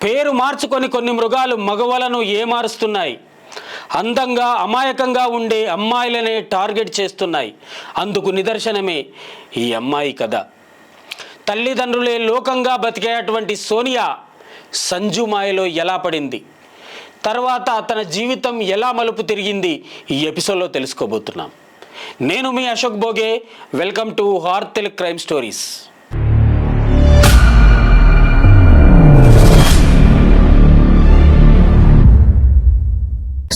పేరు మార్చుకొని కొన్ని మృగాలు మగవలను ఏమారుస్తున్నాయి. అందంగా అమాయకంగా ఉండే అమ్మాయిలనే టార్గెట్ చేస్తున్నాయి. అందుకు నిదర్శనమే ఈ అమ్మాయి కథ. తల్లిదండ్రులే లోకంగా బతికేటువంటి సోనియా సంజు మాయలో ఎలా పడింది, తర్వాత తన జీవితం ఎలా మలుపు తిరిగింది ఈ ఎపిసోడ్లో తెలుసుకోబోతున్నాం. నేను మీ Ashok Bhoge. Welcome to heart Telugu crime stories.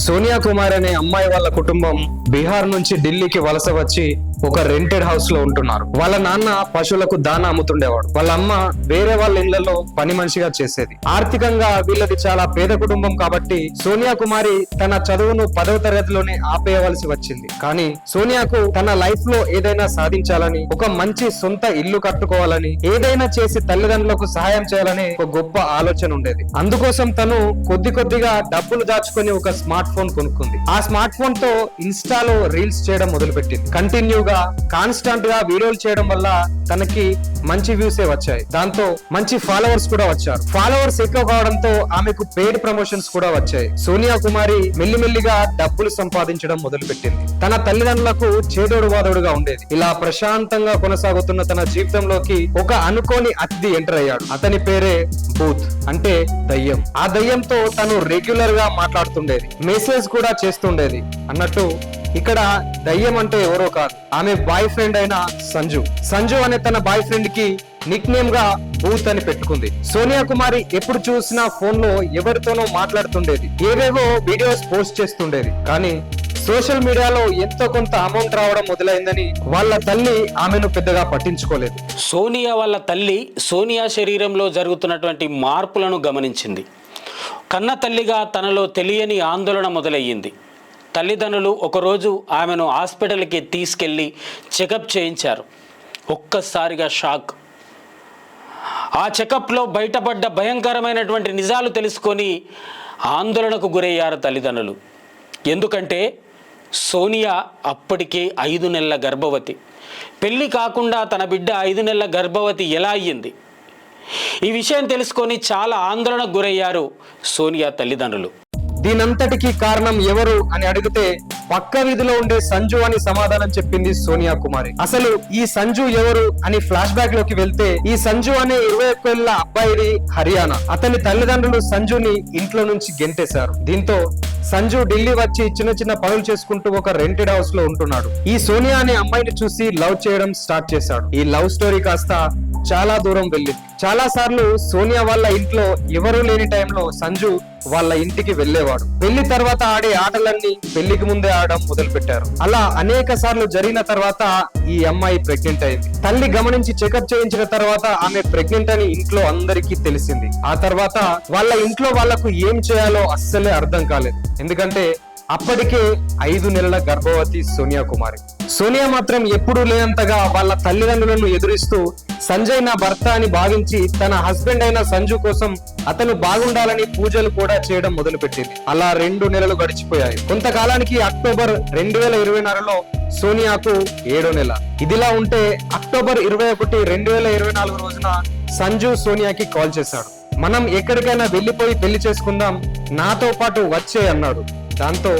Sonia Kumar అనే అమ్మాయి వాళ్ళ కుటుంబం బీహార్ నుంచి ఢిల్లీకి వలస వచ్చి ఒక రెంటెడ్ హౌస్ లో ఉంటున్నారు. వాళ్ళ నాన్న పశువులకు దాన అమ్ముతుండేవాడు. వాళ్ళ అమ్మ వేరే వాళ్ళ ఇళ్లలో పని మనిషిగా చేసేది. ఆర్థికంగా వీళ్ళది చాలా పేద కుటుంబం కాబట్టి సోనియా కుమారి తన చదువును 10వ తరగతిలోనే ఆపేయవలసి వచ్చింది. కానీ సోనియాకు తన లైఫ్ లో ఏదైనా సాధించాలని, ఒక మంచి సొంత ఇల్లు కట్టుకోవాలని, ఏదైనా చేసి తల్లిదండ్రులకు సహాయం చేయాలని ఒక గొప్ప ఆలోచన ఉండేది. అందుకోసం తను కొద్దిగా డబ్బులు దాచుకొని ఒక స్మార్ట్ ఫోన్ కొనుక్కుంది. ఆ స్మార్ట్ ఫోన్ తో ఇన్స్టాలో రీల్స్ చేయడం మొదలుపెట్టింది. కంటిన్యూగా కాన్స్టాంట్ గా వీడియోలు చేయడం వల్ల తనకి మంచి వ్యూసే వచ్చాయి. దాంతో మంచి ఫాలోవర్స్ కూడా వచ్చారు. ఫాలోవర్స్ ఎక్కువ కావడంతో ఆమెకు పెయిడ్ ప్రమోషన్స్ కూడా వచ్చాయి. సోనియా కుమారి మెల్లిమెల్లిగా డబ్బులు సంపాదించడం మొదలుపెట్టింది. తన తల్లిదండ్రులకు చేదోడు వాదోడుగా ఉండేది. ఇలా ప్రశాంతంగా కొనసాగుతున్న తన జీవితంలోకి ఒక అనుకోని అతిథి ఎంటర్ అయ్యాడు. అతని పేరే భూత్, అంటే దయ్యం. ఆ దయ్యంతో తను రెగ్యులర్ గా మాట్లాడుతుండేది, మెసేజ్ కూడా చేస్తుండేది. అన్నట్టు ఇక్కడ దయ్యం అంటే ఎవరో కాదు, ఆమె బాయ్ ఫ్రెండ్ అయిన సంజు అనే తన బాయ్ ఫ్రెండ్ కి నిక్ నేమ్ గా భూత్ అని పెట్టుకుంది. సోనియా కుమారి ఎప్పుడు చూసినా ఫోన్ లో ఎవరితోనో మాట్లాడుతుండేది, ఏవేవో వీడియోస్ పోస్ట్ చేస్తుండేది. కానీ సోషల్ మీడియాలో ఎంతో కొంత అమౌంట్ రావడం మొదలైందని వాళ్ళ తల్లి ఆమెను పెద్దగా పట్టించుకోలేదు. సోనియా వాళ్ళ తల్లి సోనియా శరీరంలో జరుగుతున్నటువంటి మార్పులను గమనించింది. కన్న తల్లిగా తనలో తెలియని ఆందోళన మొదలయ్యింది. తల్లిదండ్రులు ఒకరోజు ఆమెను హాస్పిటల్కి తీసుకెళ్ళి చెకప్ చేయించారు. ఒక్కసారిగా షాక్. ఆ చెకప్లో బయటపడ్డ భయంకరమైనటువంటి నిజాలు తెలుసుకొని ఆందోళనకు గురయ్యారు తల్లిదండ్రులు. ఎందుకంటే సోనియా అప్పటికే 5 నెలల గర్భవతి. పెళ్లి కాకుండా తన బిడ్డ 5 నెలల గర్భవతి ఎలా అయ్యింది? ఈ విషయం తెలుసుకొని చాలా ఆందోళనకు గురయ్యారు సోనియా తల్లిదండ్రులు. దీనంతటికి కారణం ఎవరు అని అడిగితే పక్క వీధిలో ఉండే సంజు అని సమాధానం చెప్పింది సోనియా కుమారి. అసలు ఈ సంజు ఎవరు అని ఫ్లాష్ బ్యాక్ లోకి వెళ్తే, ఈ సంజు అనే 21 ఏళ్ల అబ్బాయిది హర్యానా. అతని తల్లిదండ్రులు సంజుని ఇంట్లో నుంచి గెంటేశారు. దీంతో సంజు ఢిల్లీ వచ్చి చిన్న పనులు చేసుకుంటూ ఒక రెంటెడ్ హౌస్ లో ఉంటున్నాడు. ఈ సోనియా అనే అమ్మాయిని చూసి లవ్ చేయడం స్టార్ట్ చేశాడు. ఈ లవ్ స్టోరీ కాస్త చాలా దూరం వెళ్ళింది. చాలా సార్లు సోనియా వాళ్ళ ఇంట్లో ఎవరూ లేని టైంలో సంజు వాళ్ళ ఇంటికి వెళ్లేవాడు. పెళ్లి తర్వాత ఆడే ఆటలన్నీ పెళ్లికి ముందే ఆడడం మొదలు పెట్టారు. అలా అనేక సార్లు జరిగిన తర్వాత ఈ అమ్మాయి ప్రెగ్నెంట్ అయింది. తల్లి గమనించి చెకప్ చేయించిన తర్వాత ఆమె ప్రెగ్నెంట్ అని ఇంట్లో అందరికీ తెలిసింది. ఆ తర్వాత వాళ్ళ ఇంట్లో వాళ్లకు ఏం చేయాలో అస్సలే అర్థం కాలేదు. ఎందుకంటే అప్పటికే 5 నెలల గర్భవతి సోనియా కుమారి. సోనియా మాత్రం ఎప్పుడూ లేనంతగా వాళ్ళ తల్లిదండ్రులను ఎదురిస్తూ సంజయ్ నా భర్త అని భావించి తన హస్బెండ్ అయిన సంజు కోసం అతను బాగుండాలని పూజలు కూడా చేయడం మొదలుపెట్టింది. అలా 2 నెలలు గడిచిపోయాయి. కొంతకాలానికి అక్టోబర్ 2024లో సోనియాకు 7వ నెల. ఇదిలా ఉంటే అక్టోబర్ 21, 2024 రోజున సంజు సోనియాకి కాల్ చేశాడు. మనం ఎక్కడికైనా వెళ్లిపోయి పెళ్లి చేసుకుందాం, నాతో పాటు వచ్చే అన్నాడు. దాంతో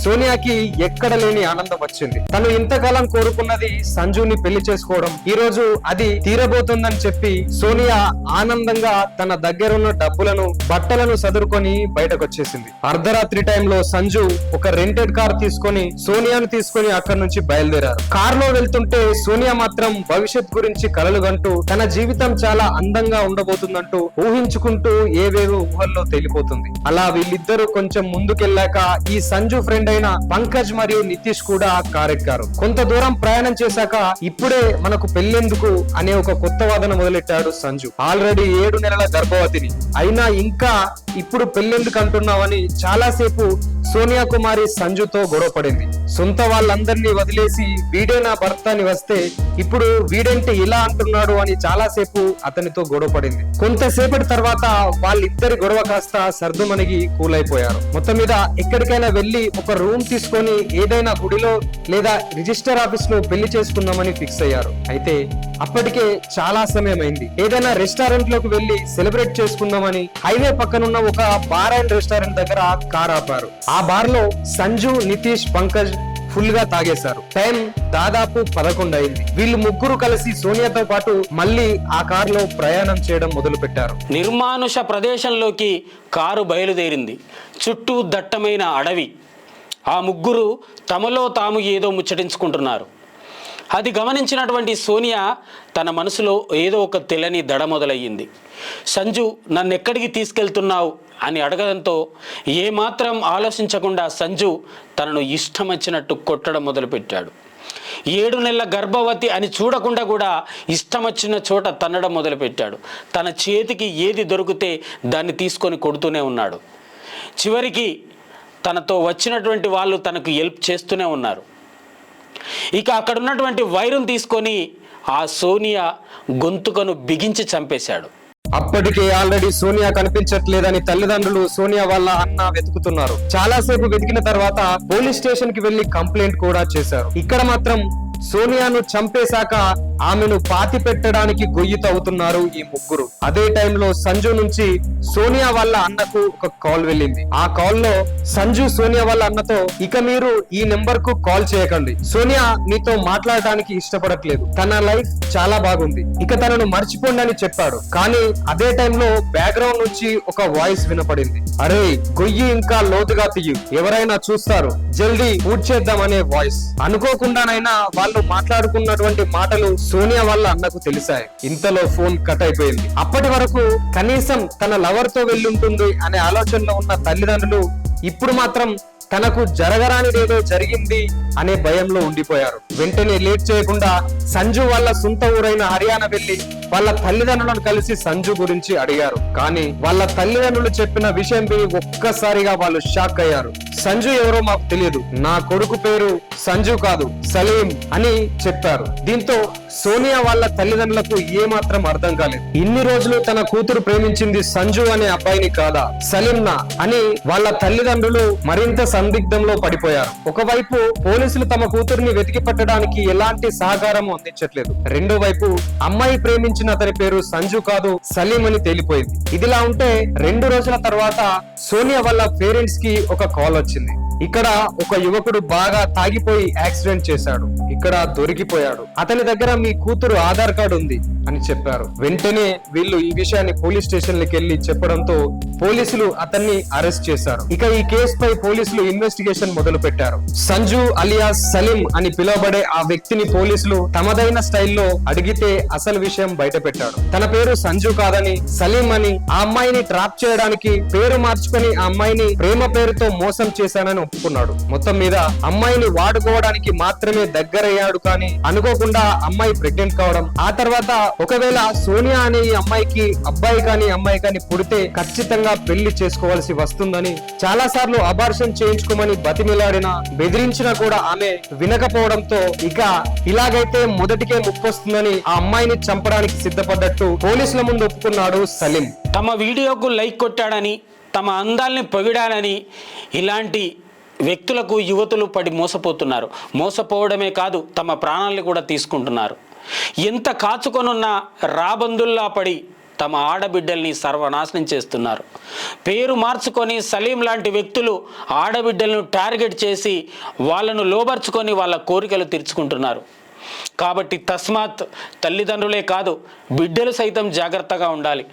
సోనియాకి ఎక్కడ లేని ఆనందం వచ్చింది. తను ఇంతకాలం కోరుకున్నది సంజుని పెళ్లి చేసుకోవడం. ఈ రోజు అది తీరబోతుందని చెప్పి సోనియా ఆనందంగా తన దగ్గరున్న డబ్బులను, బట్టలను సదురుకొని బయటకు వచ్చేసింది. అర్ధరాత్రి టైంలో సంజు ఒక రెంటెడ్ కార్ తీసుకొని సోనియాను తీసుకొని అక్కడి నుంచి బయలుదేరారు. కార్ లో వెళ్తుంటే సోనియా మాత్రం భవిష్యత్ గురించి కలలు కంటూ తన జీవితం చాలా అందంగా ఉండబోతుందంటూ ఊహించుకుంటూ ఏవేవో ఊహల్లో తేలిపోతుంది. అలా వీళ్ళిద్దరూ కొంచెం ముందుకెళ్ళాక ఈ సంజు ఫ్రెండ్ అయిన పంకజ్ మరియు నితీష్ కూడా కారెక్కారు. కొంత దూరం ప్రయాణం చేశాక ఇప్పుడే మనకు పెళ్లెందుకు అనే ఒక కొత్త వాదన మొదలెట్టాడు సంజు. ఆల్రెడీ 7 నెలల గర్భవతిని అయినా ఇంకా ఇప్పుడు పెళ్లెందుకు అంటున్నావని చాలాసేపు సోనియా కుమారి సంజుతో గొడవ పడింది. సొంత వాళ్ళందరినీ వదిలేసి వీడే నా భర్త అని వస్తే ఇప్పుడు వీడేంటి ఇలా అంటున్నాడు అని చాలాసేపు అతనితో గొడవ పడింది. కొంతసేపటి తర్వాత వాళ్ళిద్దరి గొడవ కాస్త సర్దుమణిగి కూల్ అయిపోయారు. మొత్తం మీద ఎక్కడికైనా వెళ్లి ఒక రూమ్ తీసుకొని ఏదైనా గుడిలో లేదా రిజిస్టర్ ఆఫీస్ లో పెళ్లి చేసుకుందామని ఫిక్స్ అయ్యారు. అయితే అప్పటికే చాలా సమయం అయింది. ఏదైనా రెస్టారెంట్ లోకి వెళ్లి సెలబ్రేట్ చేసుకుందామని హైవే పక్కనున్న ఒక బార్ అండ్ రెస్టారెంట్ దగ్గర కార్ ఆపారు. ఆ బార్ లో సంజు, నితీష్, పంకజ్ ఫుల్ గా తాగేశారు. టైం దాదాపు 11 అయింది. వీళ్ళు ముగ్గురు కలిసి సోనియాతో పాటు మళ్ళీ ఆ కారులో ప్రయాణం చేయడం మొదలు పెట్టారు. నిర్మానుష ప్రదేశంలోకి కారు బయలుదేరింది. చుట్టూ దట్టమైన అడవి. ఆ ముగ్గురు తమలో తాము ఏదో ముచ్చటించుకుంటున్నారు. అది గమనించినటువంటి సోనియా తన మనసులో ఏదో ఒక తెల్లని దడ మొదలయ్యింది. సంజు, నన్ను ఎక్కడికి తీసుకెళ్తున్నావు అని అడగడంతో ఏమాత్రం ఆలోచించకుండా సంజు తనను ఇష్టం వచ్చినట్టు కొట్టడం మొదలుపెట్టాడు. 7 నెలల గర్భవతి అని చూడకుండా కూడా ఇష్టం వచ్చిన చోట తన్నడం మొదలుపెట్టాడు. తన చేతికి ఏది దొరికితే దాన్ని తీసుకొని కొడుతూనే ఉన్నాడు. చివరికి తనతో వచ్చినటువంటి వాళ్ళు తనకు హెల్ప్ చేస్తూనే ఉన్నారు. ఇక అక్కడ ఉన్నటువంటి వైరును తీసుకొని ఆ సోనియా గొంతుకను బిగించి చంపేశాడు. అప్పటికే ఆల్రెడీ సోనియా కనిపించట్లేదని తల్లిదండ్రులు సోనియా వాళ్ళ అన్న వెతుకుతున్నారు. చాలాసేపు వెతికిన తర్వాత పోలీస్ స్టేషన్ కి వెళ్లి కంప్లైంట్ కూడా చేశారు. ఇక్కడ మాత్రం సోనియాను చంపేశాక ఆమెను పాతి పెట్టడానికి గొయ్యి తవ్వుతున్నారు ఈ ముగ్గురు. అదే టైంలో సంజు నుంచి సోనియా వాళ్ళ అన్నకు ఒక కాల్ వెళ్ళింది. ఆ కాల్ లో సంజు సోనియా వాళ్ళ అన్నతో, ఇక మీరు ఈ నెంబర్ కు కాల్ చేయకండి, సోనియా మీతో మాట్లాడటానికి ఇష్టపడట్లేదు, తన లైఫ్ చాలా బాగుంది, ఇక తనను మర్చిపోండి అని చెప్పాడు. కానీ అదే టైంలో బ్యాక్గ్రౌండ్ నుంచి ఒక వాయిస్ వినపడింది. అరే, గొయ్యి ఇంకా లోతుగా తీయు, ఎవరైనా చూస్తారు, జల్దీ పూడ్చేద్దాం అనే వాయిస్. అనుకోకుండానైనా వాళ్ళు మాట్లాడుకున్నటువంటి మాటలు సోనియా వాళ్ళ అన్నకు తెలిసాయి. ఇంతలో ఫోన్ కట్ అయిపోయింది. అప్పటి వరకు కనీసం తన లవర్ తో వెళ్ళుంటుంది అనే ఆలోచనలో ఉన్న తల్లిదండ్రులు ఇప్పుడు మాత్రం తనకు జరగరానిదేదో జరిగింది అనే భయంలో ఉండిపోయారు. వెంటనే లేట్ చేయకుండా సంజు వాళ్ళ సొంత ఊరైన హర్యానా వెళ్లి వాళ్ళ తల్లిదండ్రులను కలిసి సంజు గురించి అడిగారు. కానీ వాళ్ళ తల్లిదండ్రులు చెప్పిన విషయం విని ఒక్కసారిగా వాళ్ళు షాక్ అయ్యారు. సంజు ఎవరో మాకు తెలియదు, నా కొడుకు పేరు సంజు కాదు సలీం అని చెప్పారు. దీంతో సోనియా వాళ్ళ తల్లిదండ్రులకు ఏమాత్రం అర్థం కాలేదు. ఇన్ని రోజులు తన కూతురు ప్రేమించింది సంజు అనే అబ్బాయిని కాదా, సలీంనా అని వాళ్ళ తల్లిదండ్రులు మరింత సందిగ్ధంలో పడిపోయారు. ఒకవైపు పోలీసులు తమ కూతురిని వెతికి పట్టడానికి ఎలాంటి సహకారం అందించట్లేదు. రెండో వైపు అమ్మాయి ప్రేమించిన అతని పేరు సంజు కాదు సలీం అని తేలిపోయింది. ఇదిలా ఉంటే 2 రోజుల తర్వాత సోనియా వాళ్ళ పేరెంట్స్ కి ఒక కాల్ వచ్చింది. ఇక్కడ ఒక యువకుడు బాగా తాగిపోయి యాక్సిడెంట్ చేశాడు, ఇక్కడ దొరికిపోయాడు, అతని దగ్గర మీ కూతురు ఆధార్ కార్డు ఉంది అని చెప్పారు. వెంటనే వీళ్ళు ఈ విషయాన్ని పోలీస్ స్టేషన్ కి వెళ్లి చెప్పడంతో పోలీసులు అతన్ని అరెస్ట్ చేశారు. ఇక ఈ కేసుపై పోలీసులు ఇన్వెస్టిగేషన్ మొదలు పెట్టారు. సంజు అలియాస్ సలీం అని పిలువబడే ఆ వ్యక్తిని పోలీసులు తమదైన స్టైల్లో అడిగితే అసలు విషయం బయట పెట్టాడు. తన పేరు సంజు కాదని సలీం అని, ఆ అమ్మాయిని ట్రాప్ చేయడానికి పేరు మార్చుకొని ఆ అమ్మాయిని ప్రేమ పేరుతో మోసం చేశానని ఒప్పుకున్నాడు. మొత్తం మీద అమ్మాయిని వాడుకోవడానికి మాత్రమే దగ్గరయ్యాడు. కానీ అనుకోకుండా అమ్మాయి ప్రెగ్నెంట్ కావడం, ఆ తర్వాత ఒకవేళ సోనియా అనే ఈ అమ్మాయికి అబ్బాయి కానీ అమ్మాయి కానీ పుడితే ఖచ్చితంగా పెళ్లి చేసుకోవాల్సి వస్తుందని చాలా సార్లు అబార్షన్ చేయించుకోమని బతిమిలాడినా బెదిరించినా కూడా ఆమె వినకపోవడంతో ఇక ఇలాగైతే మొదటికే ముప్పొస్తుందని ఆ అమ్మాయిని చంపడానికి సిద్ధపడ్డట్టు పోలీసుల ముందు ఒప్పుకున్నాడు సలీం. తమ వీడియోకు లైక్ కొట్టాడని, తమ అందాల్ని పొగిడానని ఇలాంటి వ్యక్తులకు యువతులు పడి మోసపోతున్నారు. మోసపోవడమే కాదు, తమ ప్రాణాలను కూడా తీసుకుంటున్నారు. ఎంత కాచుకొనున్నా రాబందుల్లా పడి తమ ఆడబిడ్డల్ని సర్వనాశనం చేస్తున్నారు. పేరు మార్చుకొని సలీం లాంటి వ్యక్తులు ఆడబిడ్డలను టార్గెట్ చేసి వాళ్ళను లోబర్చుకొని వాళ్ళ కోరికలు తీర్చుకుంటున్నారు. కాబట్టి తస్మాత్ తల్లిదండ్రులే కాదు, బిడ్డలు సైతం జాగ్రత్తగా ఉండాలి.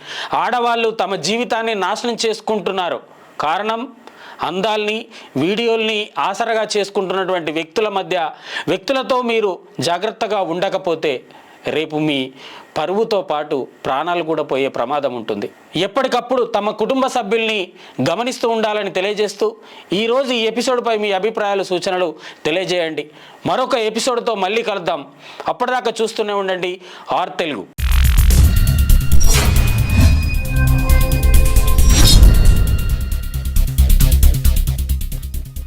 ఆడవాళ్ళు తమ జీవితాన్ని నాశనం చేసుకుంటున్నారు. కారణం అందాల్ని, వీడియోల్ని ఆసరగా చేసుకుంటున్నటువంటి వ్యక్తులతో మీరు జాగ్రత్తగా ఉండకపోతే రేపు మీ పరువుతో పాటు ప్రాణాలు కూడా పోయే ప్రమాదం ఉంటుంది. ఎప్పటికప్పుడు తమ కుటుంబ సభ్యుల్ని గమనిస్తూ ఉండాలని తెలియజేస్తూ ఈరోజు ఈ ఎపిసోడ్పై మీ అభిప్రాయాలు, సూచనలు తెలియజేయండి. మరొక ఎపిసోడ్తో మళ్ళీ కలుద్దాం. అప్పటిదాకా చూస్తూనే ఉండండి ఆర్ తెలుగు.